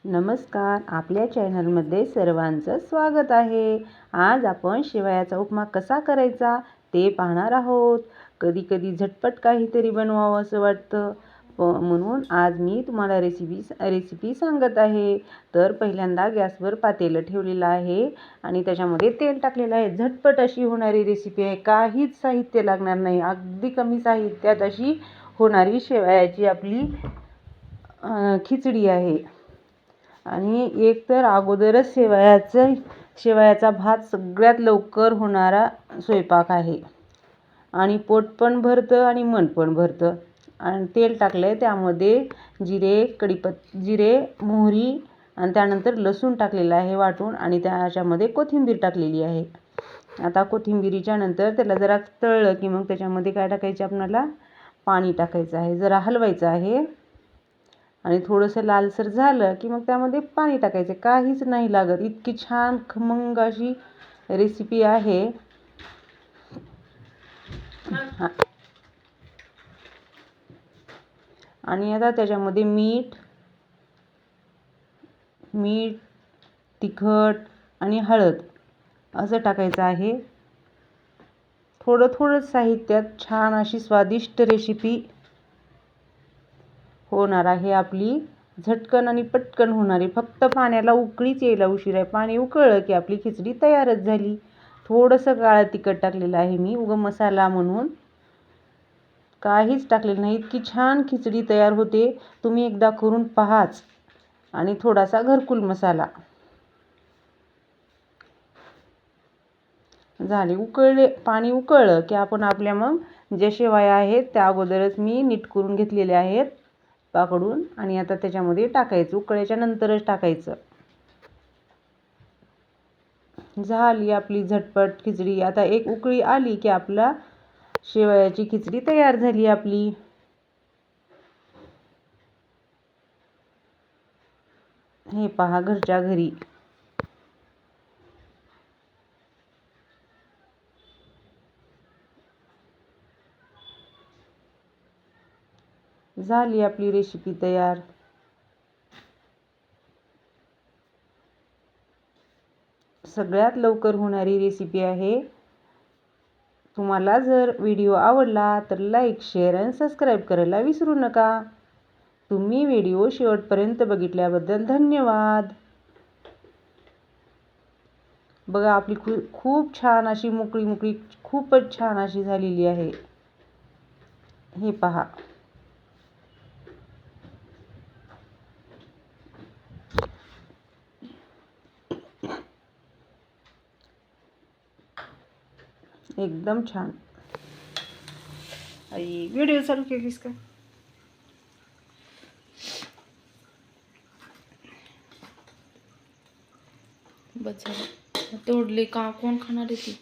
नमस्कार, आपल्या चॅनलमध्ये सर्वांचं स्वागत आहे। आज आपण शेवयाचा उपमा कसा करायचा ते पाहणार आहोत। कधी कधी झटपट काहीतरी बनवावं असं वाटतं, म्हणून आज मी तुम्हाला रेसिपी सांगत आहे। तर पहिल्यांदा गॅसवर पातेलं ठेवलेलं आहे आणि त्याच्यामध्ये तेल टाकलेलं आहे। झटपट अशी होणारी रेसिपी आहे, काहीच साहित्य लागणार नाही, अगदी कमी साहित्यात अशी होणारी शेवयाची आपली खिचडी आहे। आणि एक तर अगोदरच शेवयाचा भात सगळ्यात लवकर होणारा स्वयंपाक आहे आणि पोट पण भरतं आणि मन पण भरतं। आणि तेल टाकलंय, त्यामध्ये जिरे, मोहरी आणि त्यानंतर लसूण टाकलेला आहे वाटून, आणि त्याच्यामध्ये कोथिंबीर टाकलेली आहे। आता कोथिंबीरीच्या नंतर त्याला जरा तळलं की मग त्याच्यामध्ये काय टाकायचे, आपल्याला पाणी टाकायचं आहे, जरा हलवायचं आहे आणि थोडंसं लालसर झालं की मग त्यामध्ये पाणी टाकायचं, काहीच नाही लागत। इतकी छान खमंग अशी रेसिपी आहे। आणि आता त्याच्यामध्ये मीठ, तिखट आणि हळद असं टाकायचं आहे। थोडं साहित्यात छान अशी स्वादिष्ट रेसिपी होणार आहे आपली, झटकन आणि पटकन होणारी। फक्त पाण्याला उकळीच यायला उशीर आहे, पाणी उकळलं की आपली खिचडी तयारच झाली। थोडंसं काळं तिखट टाकलेलं आहे मी, मसाला म्हणून, काहीच टाकलेलं नाही। इतकी छान खिचडी तयार होते, तुम्ही एकदा करून पहाच। आणि थोडासा घरकुल मसाला झाले। पाणी उकळलं की आपण आपल्या मग ज्या शेवया आहेत त्या अगोदरच मी नीट करून घेतलेल्या आहेत पाकडून, आणि आता त्याच्यामध्ये टाकायचं, उकळल्याच्या नंतरच टाकायचं। झाली आपली झटपट खिचडी। आता एक उकळी आली की आपला शेवयाची खिचडी तयार झाली आपली। हे पहा, घरच्या घरी झाली आपली रेसिपी तयार। सगळ्यात लवकर होणारी रेसिपी आहे। तुम्हाला जर व्हिडिओ आवडला तर लाईक, शेअर आणि सबस्क्राईब करायला विसरू नका। तुम्ही व्हिडिओ शेवटपर्यंत बघितल्याबद्दल धन्यवाद। बघा, आपली खूप छान अशी मोकळी खूपच छान अशी झालेली आहे। हे पहा, एकदम छान। व्हिडिओ चालू केलीस का? बस झालं, तोडले का? कोण खाणार आहे ती?